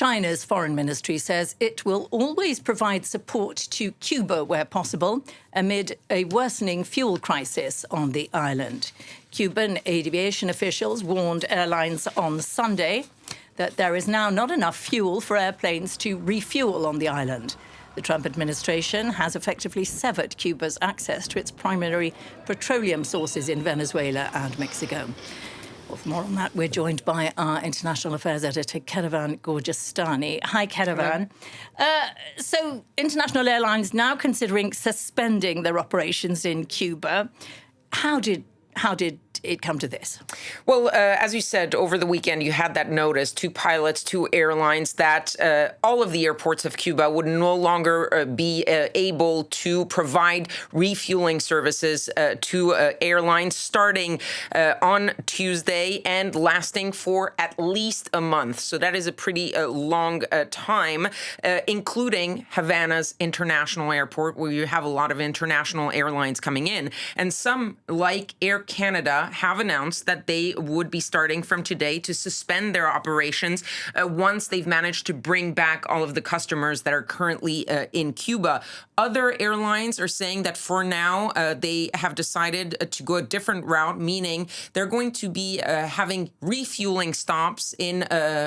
China's foreign ministry says it will always provide support to Cuba where possible amid a worsening fuel crisis on the island. Cuban aviation officials warned airlines on Sunday that there is now not enough fuel for airplanes to refuel on the island. The Trump administration has effectively severed Cuba's access to its primary petroleum sources in Venezuela and Mexico. Well, for more on that, we're joined by our international affairs editor, Kethevane Gorjestani. Hi, Kethevane. So international airlines now considering suspending their operations in Cuba. How did it come to this? Well, as you said, over the weekend, you had that notice to pilots, to airlines, that all of the airports of Cuba would no longer be able to provide refueling services to airlines starting on Tuesday and lasting for at least a month. So that is a pretty long time, including Havana's international airport, where you have a lot of international airlines coming in. And some, like Air Canada, have announced that they would be starting from today to suspend their operations once they've managed to bring back all of the customers that are currently in Cuba. Other airlines are saying that for now, they have decided to go a different route, meaning they're going to be having refueling stops in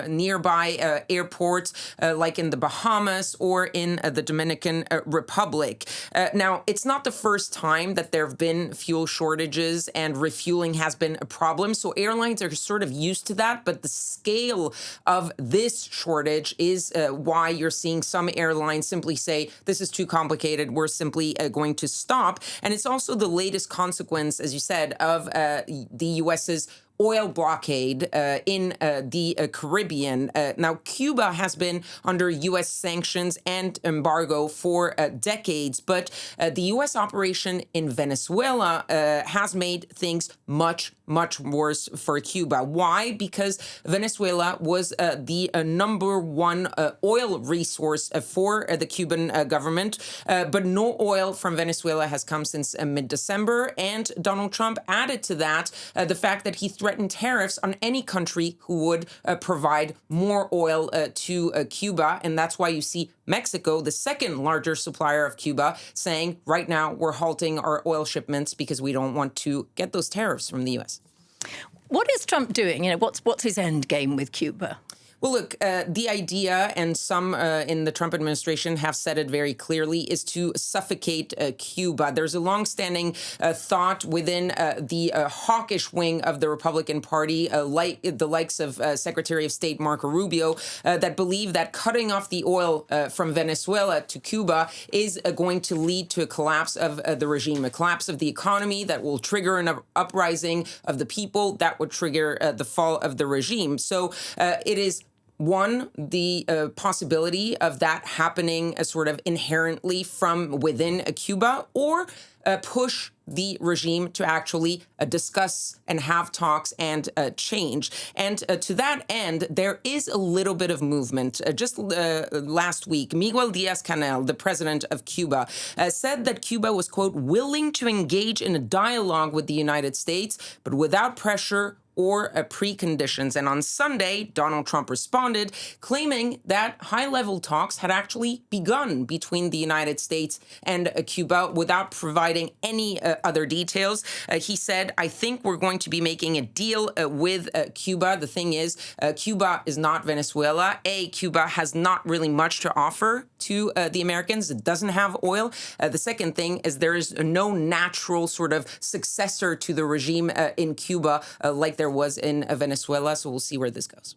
nearby airports like in the Bahamas or in the Dominican Republic. Now, it's not the first time that there have been fuel shortages and refueling has been a problem. So airlines are sort of used to that. But the scale of this shortage is why you're seeing some airlines simply say, this is too complicated. We're simply going to stop. And it's also the latest consequence, as you said, of the U.S.'s oil blockade in the Caribbean. Now, Cuba has been under U.S. sanctions and embargo for decades, but the U.S. operation in Venezuela has made things much worse for Cuba. Why? Because Venezuela was the number one oil resource for the Cuban government, but no oil from Venezuela has come since mid-December, and Donald Trump added to that the fact that he threatened tariffs on any country who would provide more oil to Cuba. And that's why you see Mexico, the second larger supplier of Cuba, saying right now we're halting our oil shipments because we don't want to get those tariffs from the U.S. What is Trump doing? What's his end game with Cuba? Well, look, the idea, and some in the Trump administration have said it very clearly, is to suffocate Cuba. There's a longstanding thought within the hawkish wing of the Republican Party, like the likes of Secretary of State Marco Rubio, that believe that cutting off the oil from Venezuela to Cuba is going to lead to a collapse of the regime, a collapse of the economy that will trigger an uprising of the people that would trigger the fall of the regime. So it is one, the possibility of that happening sort of inherently from within Cuba, or push the regime to actually discuss and have talks and change. And to that end, there is a little bit of movement. Just last week, Miguel Díaz-Canel, the president of Cuba, said that Cuba was, quote, willing to engage in a dialogue with the United States, but without pressure or preconditions. And on Sunday, Donald Trump responded, claiming that high-level talks had actually begun between the United States and Cuba without providing any other details. He said, I think we're going to be making a deal with Cuba. The thing is, Cuba is not Venezuela. Cuba has not really much to offer to the Americans. It doesn't have oil. The second thing is there is no natural sort of successor to the regime in Cuba like there was in Venezuela. So we'll see where this goes.